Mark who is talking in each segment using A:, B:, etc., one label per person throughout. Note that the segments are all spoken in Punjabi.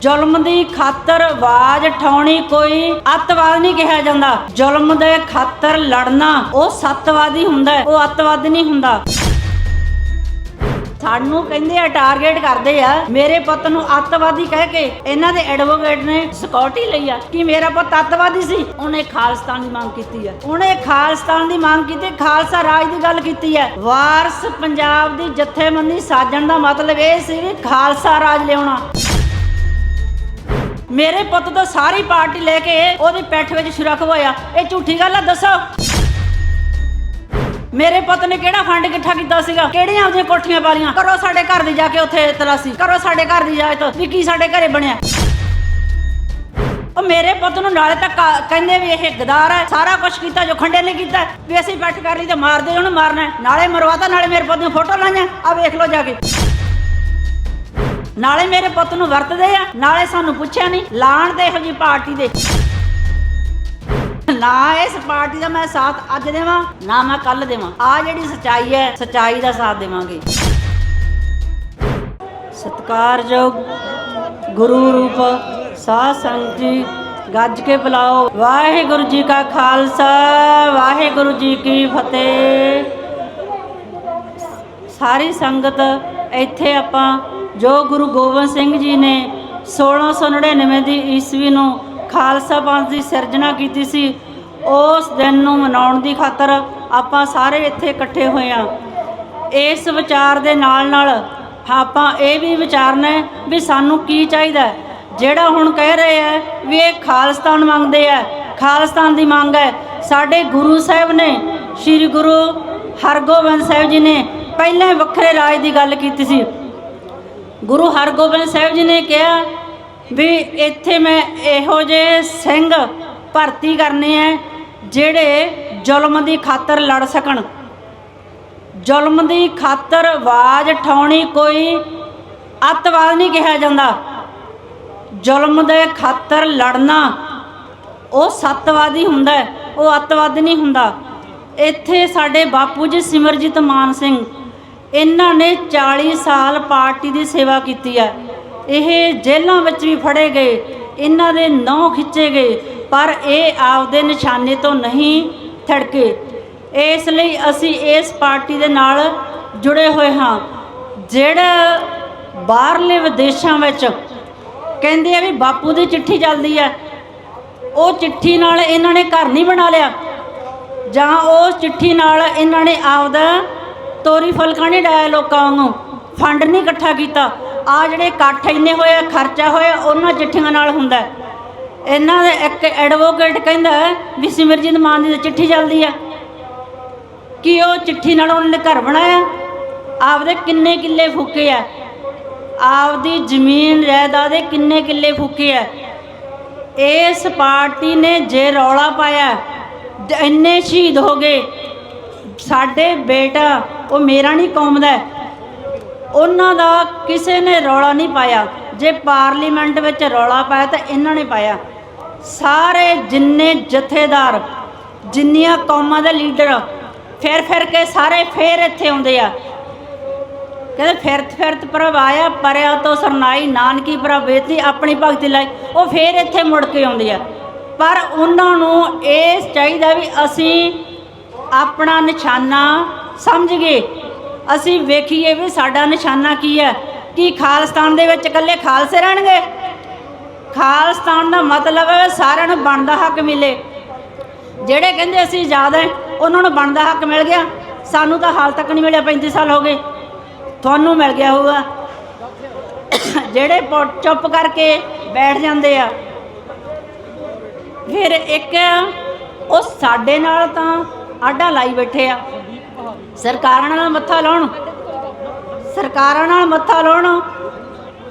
A: ਜ਼ੁਲਮ ਦੀ ਖਾਤਰ ਆਵਾਜ਼ ਉਠਾਉਣੀ ਕੋਈ ਅੱਤਵਾਦ ਨਹੀਂ ਕਿਹਾ ਜਾਂਦਾ। ਜ਼ੁਲਮ ਦੇ ਖਾਤਰ ਲੜਨਾ ਉਹ ਸੱਤਵਾਦੀ ਹੁੰਦਾ, ਉਹ ਅੱਤਵਾਦ ਨਹੀਂ ਹੁੰਦਾ। ਸਾਨੂੰ ਕਹਿੰਦੇ ਆ ਟਾਰਗੇਟ ਕਰਦੇ ਆ, ਮੇਰੇ ਪੁੱਤ ਨੂੰ ਅੱਤਵਾਦੀ ਕਹਿ ਕੇ ਇਹਨਾਂ ਦੇ ਐਡਵੋਕੇਟ ਨੇ ਸਿਕਿਉਰਿਟੀ ਲਈ ਆ ਕਿ ਮੇਰਾ ਪੁੱਤ ਅੱਤਵਾਦੀ ਸੀ। ਉਹਨੇ ਖਾਲਿਸਤਾਨ ਦੀ ਮੰਗ ਕੀਤੀ ਆ, ਉਹਨੇ ਖਾਲਿਸਤਾਨ ਦੀ ਮੰਗ ਕੀਤੀ, ਖਾਲਸਾ ਰਾਜ ਦੀ ਗੱਲ ਕੀਤੀ ਹੈ। ਵਾਰਸ ਪੰਜਾਬ ਦੀ ਜਥੇਬੰਦੀ ਸਾਜਣ ਦਾ ਮਤਲਬ ਇਹ ਸੀ ਵੀ ਖਾਲਸਾ ਰਾਜ ਲਿਆਉਣਾ। ਮੇਰੇ ਪੁੱਤ ਤੋਂ ਸਾਰੀ ਪਾਰਟੀ ਲੈ ਕੇ ਉਹਦੀ ਪਿੱਠ ਵਿੱਚ ਛੁਰਾ ਖਵਾਇਆ, ਇਹ ਝੂਠੀ ਗੱਲ ਆ। ਦੱਸੋ ਮੇਰੇ ਪੁੱਤ ਨੇ ਕਿਹੜਾ ਫੰਡ ਇਕੱਠਾ ਕੀਤਾ ਸੀਗਾ, ਕਿਹੜੀਆਂ ਉਹਦੀਆਂ ਕੋਠੀਆਂ ਪਾਲੀਆਂ? ਕਰੋ ਸਾਡੇ ਘਰ ਦੀ ਜਾ ਕੇ ਉੱਥੇ ਤਲਾਸ਼ੀ ਕਰੋ, ਸਾਡੇ ਘਰ ਦੀ ਜਾ ਕੇ ਵੀ ਕੀ ਸਾਡੇ ਘਰੇ ਬਣਿਆ। ਉਹ ਮੇਰੇ ਪੁੱਤ ਨੂੰ ਨਾਲੇ ਤੱਕ ਕਹਿੰਦੇ ਵੀ ਇਹ ਗਦਾਰ ਹੈ, ਸਾਰਾ ਕੁਝ ਕੀਤਾ ਜੋ ਖੰਡੇ ਨੇ ਕੀਤਾ, ਵੀ ਅਸੀਂ ਪਿੱਠ ਕਰ ਲਈ ਤੇ ਮਾਰਦੇ ਉਹਨੂੰ ਮਾਰਨਾ, ਨਾਲੇ ਮਰਵਾਤਾ, ਨਾਲੇ ਮੇਰੇ ਪੁੱਤ ਦੀਆਂ ਫੋਟੋ ਲਾਈਆਂ, ਆ ਵੇਖ ਲਓ ਜਾ ਕੇ। ਨਾਲੇ ਮੇਰੇ ਪੁੱਤ ਨੂੰ ਵਰਤਦੇ ਆ, ਨਾਲੇ ਸਾਨੂੰ ਪੁੱਛਿਆ ਨਹੀਂ। ਲਾਣ ਦੇ ਇਹੋ ਜਿਹੀ ਪਾਰਟੀ ਦੇ ਨਾ ਇਸ ਪਾਰਟੀ ਦਾ ਮੈਂ ਸਾਥ ਅੱਜ ਦੇਵਾਂ ਨਾ ਮੈਂ ਕੱਲ ਦੇਵਾਂ। ਆ ਜਿਹੜੀ ਸੱਚਾਈ ਹੈ, ਸੱਚਾਈ ਦਾ ਸਾਥ ਦੇਵਾਂਗੇ। ਸਤਿਕਾਰਯੋਗ ਗੁਰੂ ਰੂਪ ਸਾਧ ਸੰਗਤ ਜੀ, ਗੱਜ ਕੇ ਬੁਲਾਓ। ਵਾਹਿਗੁਰੂ ਜੀ ਕਾ ਖਾਲਸਾ, ਵਾਹਿਗੁਰੂ ਜੀ ਕੀ ਫਤਿਹ। ਸਾਰੀ ਸੰਗਤ ਇੱਥੇ ਆਪਾਂ ਜੋ ਗੁਰੂ ਗੋਬਿੰਦ ਸਿੰਘ ਜੀ ਨੇ 1699 ਦੀ ਈਸਵੀ ਨੂੰ ਖਾਲਸਾ ਪੰਥ ਦੀ ਸਿਰਜਣਾ ਕੀਤੀ ਸੀ, ਉਸ ਦਿਨ ਨੂੰ ਮਨਾਉਣ ਦੀ ਖਾਤਰ ਆਪਾਂ ਸਾਰੇ ਇੱਥੇ ਇਕੱਠੇ ਹੋਏ ਹਾਂ। ਇਸ ਵਿਚਾਰ ਦੇ ਨਾਲ ਨਾਲ ਆਪਾਂ ਇਹ ਵੀ ਵਿਚਾਰਨਾ ਵੀ ਸਾਨੂੰ ਕੀ ਚਾਹੀਦਾ। ਜਿਹੜਾ ਹੁਣ ਕਹਿ ਰਹੇ ਆ ਵੀ ਇਹ ਖਾਲਿਸਤਾਨ ਮੰਗਦੇ ਆ, ਖਾਲਿਸਤਾਨ ਦੀ ਮੰਗ ਹੈ। ਸਾਡੇ ਗੁਰੂ ਸਾਹਿਬ ਨੇ, ਸ੍ਰੀ ਗੁਰੂ ਹਰਗੋਬਿੰਦ ਸਾਹਿਬ ਜੀ ਨੇ ਪਹਿਲਾਂ ਵੱਖਰੇ ਰਾਜ ਦੀ ਗੱਲ ਕੀਤੀ ਸੀ। ਗੁਰੂ ਹਰਗੋਬਿੰਦ ਸਾਹਿਬ ਜੀ ਨੇ ਕਿਹਾ ਵੀ ਇੱਥੇ ਮੈਂ ਇਹੋ ਜਿਹੇ ਸਿੰਘ ਭਰਤੀ ਕਰਨੇ ਆ ਜਿਹੜੇ ਜ਼ੁਲਮ ਦੀ ਖਾਤਰ ਲੜ ਸਕਣ। ਜ਼ੁਲਮ ਦੀ ਖਾਤਰ ਆਵਾਜ਼ ਉਠਾਉਣੀ ਕੋਈ ਅੱਤਵਾਦ ਨਹੀਂ ਕਿਹਾ ਜਾਂਦਾ। ਜ਼ੁਲਮ ਦੇ ਖਾਤਰ ਲੜਨਾ ਉਹ ਸੱਤਵਾਦੀ ਹੁੰਦਾ, ਉਹ ਅੱਤਵਾਦ ਨਹੀਂ ਹੁੰਦਾ। ਇੱਥੇ ਸਾਡੇ ਬਾਪੂ ਜੀ ਸਿਮਰਜੀਤ ਮਾਨ ਸਿੰਘ, ਇਹਨਾਂ ਨੇ 40 ਸਾਲ ਪਾਰਟੀ ਦੀ ਸੇਵਾ ਕੀਤੀ ਹੈ। ਇਹ ਜੇਲ੍ਹਾਂ ਵਿੱਚ ਵੀ ਫੜੇ ਗਏ, ਇਹਨਾਂ ਦੇ ਨਹੁੰ ਖਿੱਚੇ ਗਏ, ਪਰ ਇਹ ਆਪਦੇ ਨਿਸ਼ਾਨੇ ਤੋਂ ਨਹੀਂ ਥੜਕੇ। ਇਸ ਲਈ ਅਸੀਂ ਇਸ ਪਾਰਟੀ ਦੇ ਨਾਲ ਜੁੜੇ ਹੋਏ ਹਾਂ। ਜਿਹੜਾ ਬਾਹਰਲੇ ਵਿਦੇਸ਼ਾਂ ਵਿੱਚ ਕਹਿੰਦੇ ਆ ਵੀ ਬਾਪੂ ਦੀ ਚਿੱਠੀ ਚੱਲਦੀ ਹੈ, ਉਹ ਚਿੱਠੀ ਨਾਲ ਇਹਨਾਂ ਨੇ ਘਰ ਨਹੀਂ ਬਣਾ ਲਿਆ, ਜਾਂ ਉਸ ਚਿੱਠੀ ਨਾਲ ਇਹਨਾਂ ਨੇ ਆਪਦਾ ਤੋਰੀ ਫੁਲਕਾ ਨਹੀਂ ਡਾਇਆ, ਲੋਕਾਂ ਵਾਂਗੂ ਫੰਡ ਨਹੀਂ ਇਕੱਠਾ ਕੀਤਾ। ਆ ਜਿਹੜੇ ਇਕੱਠ ਇੰਨੇ ਹੋਏ, ਖਰਚਾ ਹੋਇਆ, ਉਹਨਾਂ ਚਿੱਠੀਆਂ ਨਾਲ ਹੁੰਦਾ। ਇਹਨਾਂ ਦੇ ਇੱਕ ਐਡਵੋਕੇਟ ਕਹਿੰਦਾ ਵੀ ਸਿਮਰਜੀਤ ਮਾਨ ਦੀ ਚਿੱਠੀ ਚੱਲਦੀ ਆ, ਕਿ ਉਹ ਚਿੱਠੀ ਨਾਲ ਉਹਨਾਂ ਨੇ ਘਰ ਬਣਾਇਆ, ਆਪਦੇ ਕਿੰਨੇ ਕਿੱਲੇ ਫੂਕੇ ਆ, ਆਪਦੀ ਜ਼ਮੀਨ ਜਾਇਦਾਦ ਦੇ ਕਿੰਨੇ ਕਿੱਲੇ ਫੂਕੇ ਆ। ਇਸ ਪਾਰਟੀ ਨੇ ਜੇ ਰੌਲਾ ਪਾਇਆ, ਇੰਨੇ ਸ਼ਹੀਦ ਹੋ ਗਏ। ਸਾਡੇ ਬੇਟਾ ਉਹ ਮੇਰਾ ਨਹੀਂ ਕੌਮ ਦਾ, ਉਹਨਾਂ ਦਾ ਕਿਸੇ ਨੇ ਰੌਲਾ ਨਹੀਂ ਪਾਇਆ। ਜੇ ਪਾਰਲੀਮੈਂਟ ਵਿੱਚ ਰੌਲਾ ਪਾਇਆ ਤਾਂ ਇਹਨਾਂ ਨੇ ਪਾਇਆ। ਸਾਰੇ ਜਿੰਨੇ ਜਥੇਦਾਰ, ਜਿੰਨੀਆਂ ਕੌਮਾਂ ਦੇ ਲੀਡਰ ਫਿਰ ਕੇ ਸਾਰੇ ਫੇਰ ਇੱਥੇ ਆਉਂਦੇ ਆ। ਕਹਿੰਦੇ ਫਿਰਤ ਪ੍ਰਭ ਆਇਆ, ਪਰਿਆ ਤੋਂ ਸਰਨਾਈ, ਨਾਨਕੀ ਪ੍ਰਭ ਵੇਤੀ, ਆਪਣੀ ਭਗਤੀ ਲਾਈ। ਉਹ ਫੇਰ ਇੱਥੇ ਮੁੜ ਕੇ ਆਉਂਦੇ ਆ। ਪਰ ਉਹਨਾਂ ਨੂੰ ਇਹ ਚਾਹੀਦਾ ਵੀ ਅਸੀਂ ਆਪਣਾ ਨਿਸ਼ਾਨਾ ਸਮਝ ਗਏ, ਅਸੀਂ ਵੇਖੀਏ ਵੀ ਸਾਡਾ ਨਿਸ਼ਾਨਾ ਕੀ ਹੈ। ਕਿ ਖਾਲਿਸਤਾਨ ਦੇ ਵਿੱਚ ਇਕੱਲੇ ਖਾਲਸੇ ਰਹਿਣਗੇ? ਖਾਲਿਸਤਾਨ ਦਾ ਮਤਲਬ ਹੈ ਸਾਰਿਆਂ ਨੂੰ ਬਣਦਾ ਹੱਕ ਮਿਲੇ। ਜਿਹੜੇ ਕਹਿੰਦੇ ਅਸੀਂ ਆਜ਼ਾਦ ਹੈ, ਉਹਨਾਂ ਨੂੰ ਬਣਦਾ ਹੱਕ ਮਿਲ ਗਿਆ, ਸਾਨੂੰ ਤਾਂ ਹਾਲ ਤੱਕ ਨਹੀਂ ਮਿਲਿਆ। 35 ਸਾਲ ਹੋ ਗਏ, ਤੁਹਾਨੂੰ ਮਿਲ ਗਿਆ ਹੋਊਗਾ। ਜਿਹੜੇ ਚੁੱਪ ਕਰਕੇ ਬੈਠ ਜਾਂਦੇ ਆ, ਫਿਰ ਇੱਕ ਉਹ ਸਾਡੇ ਨਾਲ ਤਾਂ ਆਡਾ ਲਾਈ ਬੈਠੇ ਆ। ਸਰਕਾਰਾਂ ਨਾਲ ਮੱਥਾ ਲਾਉਣ, ਸਰਕਾਰਾਂ ਨਾਲ ਮੱਥਾ ਲਾਉਣ,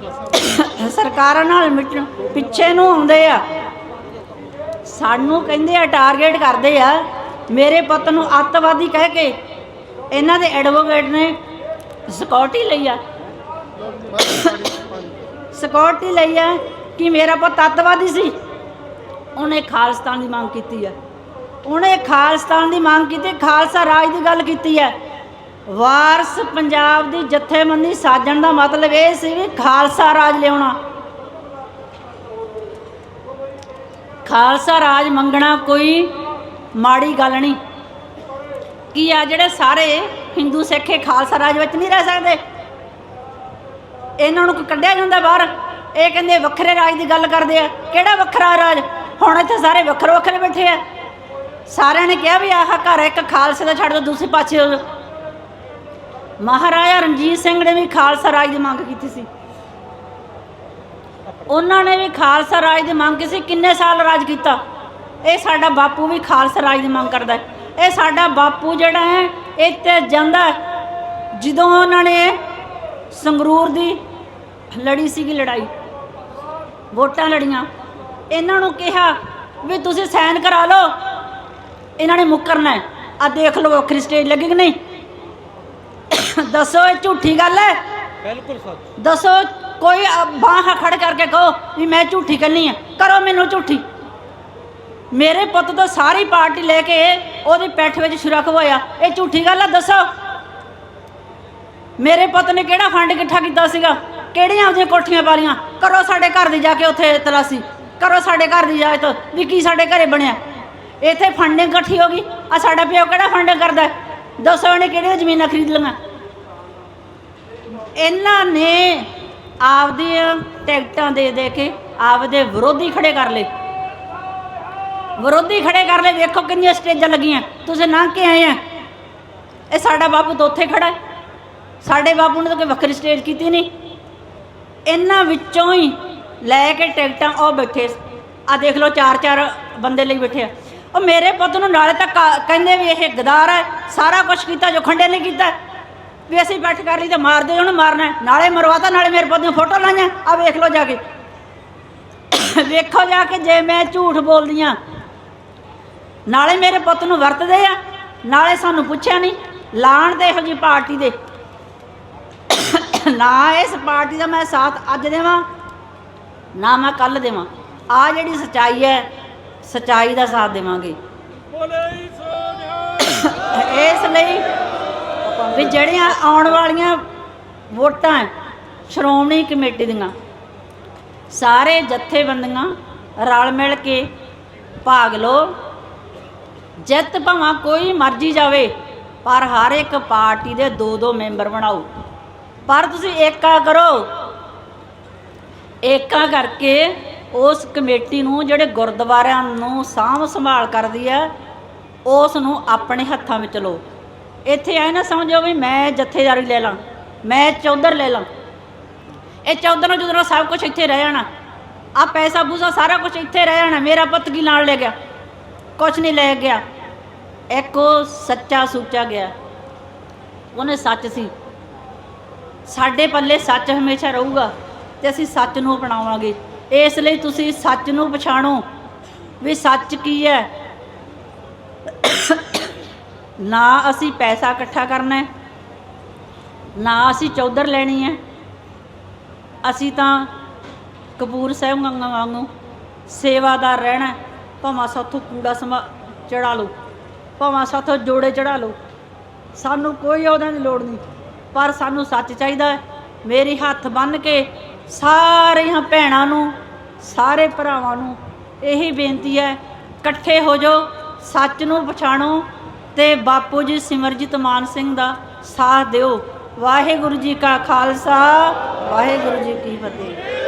A: ਸਰਕਾਰਾਂ ਨਾਲ ਮਿਟਣ, ਪਿੱਛੇ ਨੂੰ ਆਉਂਦੇ ਆ। ਸਾਨੂੰ ਕਹਿੰਦੇ ਆ ਟਾਰਗੇਟ ਕਰਦੇ ਆ, ਮੇਰੇ ਪੁੱਤ ਨੂੰ ਅੱਤਵਾਦੀ ਕਹਿ ਕੇ ਇਹਨਾਂ ਦੇ ਐਡਵੋਕੇਟ ਨੇ ਸਿਕਿਉਰਿਟੀ ਲਈ ਆ, ਸਿਕਿਉਰਿਟੀ ਲਈ ਆ ਕਿ ਮੇਰਾ ਪੁੱਤ ਅੱਤਵਾਦੀ ਸੀ। ਉਹਨੇ ਖਾਲਿਸਤਾਨ ਦੀ ਮੰਗ ਕੀਤੀ ਹੈ, ਉਹਨੇ ਖਾਲਿਸਤਾਨ ਦੀ ਮੰਗ ਕੀਤੀ, ਖਾਲਸਾ ਰਾਜ ਦੀ ਗੱਲ ਕੀਤੀ ਹੈ। ਵਾਰਸ ਪੰਜਾਬ ਦੀ ਜਥੇਬੰਦੀ ਸਾਜਣ ਦਾ ਮਤਲਬ ਇਹ ਸੀ ਵੀ ਖਾਲਸਾ ਰਾਜ ਲਿਆਉਣਾ। खालसा राज मंगना कोई माड़ी गल नहीं। कि आ ਜਿਹੜੇ ਸਾਰੇ ਹਿੰਦੂ ਸਿੱਖ ਖਾਲਸਾ ਰਾਜ ਵਿੱਚ ਨਹੀਂ ਰਹਿ ਸਕਦੇ, ਇਹਨਾਂ ਨੂੰ ਕੋਈ ਕੱਢਿਆ ਜਾਂਦਾ ਬਾਹਰ। ਇਹ ਕਹਿੰਦੇ ਵੱਖਰੇ ਰਾਜ ਦੀ ਗੱਲ ਕਰਦੇ ਆ। ਕਿਹੜਾ ਵੱਖਰਾ ਰਾਜ? ਹੁਣ ਇੱਥੇ ਸਾਰੇ ਵੱਖਰੇ ਵੱਖਰੇ ਬੈਠੇ ਆ। ਸਾਰਿਆਂ ਨੇ ਕਿਹਾ ਵੀ ਆਹ ਘਰ ਇੱਕ ਖਾਲਸੇ ਦਾ ਛੱਡ ਦਿਓ, ਦੂਸਰੇ ਪਾਸੇ ਹੋ ਜਾਓ। ਮਹਾਰਾਜਾ ਰਣਜੀਤ ਸਿੰਘ ਨੇ ਵੀ ਖਾਲਸਾ ਰਾਜ ਦੀ ਮੰਗ ਕੀਤੀ ਸੀ। ਉਹਨਾਂ ਨੇ ਵੀ ਖਾਲਸਾ ਰਾਜ ਦੀ ਮੰਗ ਕੀਤੀ। ਕਿੰਨੇ ਸਾਲ ਰਾਜ ਕੀਤਾ? ਇਹ ਸਾਡਾ ਬਾਪੂ ਵੀ ਖਾਲਸਾ ਰਾਜ ਦੀ ਮੰਗ ਕਰਦਾ ਹੈ। ਇਹ ਸਾਡਾ ਬਾਪੂ ਜਿਹੜਾ ਹੈ ਇੱਥੇ ਜਾਂਦਾ ਜਦੋਂ ਉਹਨਾਂ ਨੇ ਸੰਗਰੂਰ ਦੀ ਲੜੀ ਸੀਗੀ ਲੜਾਈ, ਵੋਟਾਂ ਲੜੀਆਂ, ਇਹਨਾਂ ਨੂੰ ਕਿਹਾ ਵੀ ਤੁਸੀਂ ਸਾਈਨ ਕਰਾ ਲਓ। ਇਹਨਾਂ ਨੇ ਮੁੱਕਰਨਾ ਹੈ। ਆ ਦੇਖ ਲਓ ਵੱਖਰੀ ਸਟੇਜ ਲੱਗੀ ਕਿ ਨਹੀਂ? ਦੱਸੋ ਇਹ ਝੂਠੀ ਗੱਲ ਹੈ?
B: ਬਿਲਕੁਲ ਸੱਚ।
A: ਦੱਸੋ, ਕੋਈ ਬਾਂਹ ਖੜ ਕਰਕੇ ਕਹੋ ਵੀ ਮੈਂ ਝੂਠੀ ਕਰਨੀ ਹੈ, ਕਰੋ ਮੈਨੂੰ ਝੂਠੀ। ਮੇਰੇ ਪੁੱਤ ਤੋਂ ਸਾਰੀ ਪਾਰਟੀ ਲੈ ਕੇ ਉਹਦੀ ਪਿੱਠ ਵਿੱਚ ਛੁਰਾ ਖਵਾਇਆ, ਇਹ ਝੂਠੀ ਗੱਲ ਆ? ਦੱਸੋ ਮੇਰੇ ਪੁੱਤ ਨੇ ਕਿਹੜਾ ਫੰਡ ਇਕੱਠਾ ਕੀਤਾ ਸੀਗਾ, ਕਿਹੜੀਆਂ ਉਹਦੀਆਂ ਕੋਠੀਆਂ ਪਾਲੀਆਂ? ਕਰੋ ਸਾਡੇ ਘਰ ਦੀ ਜਾ ਕੇ ਉੱਥੇ ਤਲਾਸ਼ੀ ਕਰੋ, ਸਾਡੇ ਘਰ ਦੀ ਇਜਾਜ਼ਤ ਵੀ ਕੀ ਸਾਡੇ ਘਰੇ ਬਣਿਆ। ਇੱਥੇ ਫੰਡਿੰਗ ਇਕੱਠੀ ਹੋ ਗਈ। ਆ ਸਾਡਾ ਪਿਓ ਕਿਹੜਾ ਫੰਡਿੰਗ ਕਰਦਾ? ਦੱਸੋ ਇਹਨੇ ਕਿਹੜੀਆਂ ਜ਼ਮੀਨਾਂ ਖਰੀਦ ਲਈਆਂ? ਇਹਨਾਂ ਨੇ ਆਪਦੀਆਂ ਟਿਕਟਾਂ ਦੇ ਦੇ ਕੇ ਆਪਦੇ ਵਿਰੋਧੀ ਖੜੇ ਕਰ ਲਏ, ਵਿਰੋਧੀ ਖੜੇ ਕਰ ਲਏ। ਵੇਖੋ ਕਿੰਨੀਆਂ ਸਟੇਜਾਂ ਲੱਗੀਆਂ, ਤੁਸੀਂ ਲੰਘ ਕੇ ਆਏ ਆ। ਇਹ ਸਾਡਾ ਬਾਪੂ ਤਾਂ ਉੱਥੇ ਖੜਾ ਹੈ, ਸਾਡੇ ਬਾਪੂ ਨੇ ਤਾਂ ਕੋਈ ਵੱਖਰੀ ਸਟੇਜ ਕੀਤੀ ਨਹੀਂ। ਇਹਨਾਂ ਵਿੱਚੋਂ ਹੀ ਲੈ ਕੇ ਟਿਕਟਾਂ ਉਹ ਬੈਠੇ ਆ, ਦੇਖ ਲਓ 4-4 ਬੰਦੇ ਲਈ ਬੈਠੇ ਆ। ਉਹ ਮੇਰੇ ਪੁੱਤ ਨੂੰ ਨਾਲੇ ਤਾਂ ਕਹਿੰਦੇ ਵੀ ਇਹ ਗਦਾਰ ਹੈ, ਸਾਰਾ ਕੁਛ ਕੀਤਾ ਜੋ ਖੰਡੇ ਨੇ ਕੀਤਾ, ਵੀ ਅਸੀਂ ਬੈਠ ਕਰ ਲਈ ਤਾਂ ਮਾਰਦੇ ਉਹਨੂੰ ਮਾਰਨਾ, ਨਾਲੇ ਮਰਵਾਤਾ ਨਾਲੇ ਮੇਰੇ ਪੁੱਤ ਦੀਆਂ ਫੋਟੋ ਲਾਈਆਂ। ਆ ਵੇਖ ਲਓ ਜਾ ਕੇ, ਵੇਖੋ ਜਾ ਕੇ ਜੇ ਮੈਂ ਝੂਠ ਬੋਲਦੀ ਹਾਂ। ਨਾਲੇ ਮੇਰੇ ਪੁੱਤ ਨੂੰ ਵਰਤਦੇ ਆ, ਨਾਲੇ ਸਾਨੂੰ ਪੁੱਛਿਆ ਨਹੀਂ। ਲਾਣ ਦੇ ਇਹੋ ਜਿਹੀ ਪਾਰਟੀ ਦੇ ਨਾ ਇਸ ਪਾਰਟੀ ਦਾ ਮੈਂ ਸਾਥ ਅੱਜ ਦੇਵਾਂ ਨਾ ਮੈਂ ਕੱਲ੍ਹ ਦੇਵਾਂ। ਆ ਜਿਹੜੀ ਸੱਚਾਈ ਹੈ, ਸੱਚਾਈ ਦਾ ਸਾਥ ਦੇਵਾਂਗੇ। ਇਸ ਲਈ ਵੀ ਜਿਹੜੀਆਂ ਆਉਣ ਵਾਲੀਆਂ ਵੋਟਾਂ ਸ਼੍ਰੋਮਣੀ ਕਮੇਟੀ ਦੀਆਂ, ਸਾਰੇ ਜਥੇਬੰਦੀਆਂ ਰਲ ਮਿਲ ਕੇ ਭਾਗ ਲਓ। ਜਿੱਤ ਭਾਵੇਂ ਕੋਈ ਮਰਜ਼ੀ ਜਾਵੇ, ਪਰ ਹਰ ਇੱਕ ਪਾਰਟੀ ਦੇ 2-2 ਮੈਂਬਰ ਬਣਾਓ। ਪਰ ਤੁਸੀਂ ਏਕਾ ਕਰੋ, ਏਕਾ ਕਰਕੇ ਉਸ ਕਮੇਟੀ ਨੂੰ, ਜਿਹੜੇ ਗੁਰਦੁਆਰਿਆਂ ਨੂੰ ਸਾਂਭ ਸੰਭਾਲ ਕਰਦੀ ਹੈ, ਉਸ ਨੂੰ ਆਪਣੇ ਹੱਥਾਂ ਵਿੱਚ ਲਓ। ਇੱਥੇ ਆਏ ਨਾ ਸਮਝੋ ਵੀ ਮੈਂ ਜਥੇਦਾਰੀ ਲੈ ਲਾਂ, ਮੈਂ ਚੌਧਰ ਲੈ ਲਾਂ। ਇਹ ਚੌਧਰ ਨੂੰ ਜਦੋਂ ਸਭ ਕੁਛ ਇੱਥੇ ਰਹਿ ਜਾਣਾ, ਆ ਪੈਸਾ ਪੂਸਾ ਸਾਰਾ ਕੁਛ ਇੱਥੇ ਰਹਿ ਜਾਣਾ। ਮੇਰਾ ਪੁੱਤ ਕੀ ਨਾਲ ਲੈ ਗਿਆ? ਕੁਛ ਨਹੀਂ ਲੈ ਗਿਆ। ਇੱਕ ਉਹ ਸੱਚਾ ਸੁੱਚਾ ਗਿਆ, ਉਹਨੇ ਸੱਚ ਸੀ। ਸਾਡੇ ਪੱਲੇ ਸੱਚ ਹਮੇਸ਼ਾ ਰਹੂਗਾ ਤੇ ਅਸੀਂ ਸੱਚ ਨੂੰ ਅਪਣਾਵਾਂਗੇ। ਇਸ ਲਈ ਤੁਸੀਂ ਸੱਚ ਨੂੰ ਪਛਾਣੋ ਵੀ ਸੱਚ ਕੀ ਹੈ। ਨਾ ਅਸੀਂ ਪੈਸਾ ਇਕੱਠਾ ਕਰਨਾ, ਨਾ ਅਸੀਂ ਚੌਧਰ ਲੈਣੀ ਹੈ। ਅਸੀਂ ਤਾਂ ਕਪੂਰ ਸਾਹਿਬ ਵਾਂਗੂ ਸੇਵਾਦਾਰ ਰਹਿਣਾ। ਭਾਵੇਂ ਸਾਥੋਂ ਕੂੜਾ ਚੜਾ ਲਓ, ਭਾਵੇਂ ਸਾਥੋਂ ਜੋੜੇ ਚੜਾ ਲਓ, ਸਾਨੂੰ ਕੋਈ ਉਹਦਾਂ ਦੀ ਲੋੜ ਨਹੀਂ। ਪਰ ਸਾਨੂੰ ਸੱਚ ਚਾਹੀਦਾ ਹੈ। ਮੇਰੀ ਹੱਥ ਬੰਨ੍ਹ ਕੇ ਸਾਰੀਆਂ ਭੈਣਾਂ ਨੂੰ, ਸਾਰੇ ਭਰਾਵਾਂ ਨੂੰ ਇਹੀ ਬੇਨਤੀ ਹੈ, ਇਕੱਠੇ ਹੋ ਜਾਓ, ਸੱਚ ਨੂੰ ਪਛਾਣੋ ਤੇ ਬਾਪੂ ਜੀ ਸਿਮਰਜੀਤ ਮਾਨ ਸਿੰਘ ਦਾ ਸਾਥ ਦਿਓ। ਵਾਹਿਗੁਰੂ ਜੀ ਕਾ ਖਾਲਸਾ, ਵਾਹਿਗੁਰੂ ਜੀ ਕੀ ਫਤਿਹ।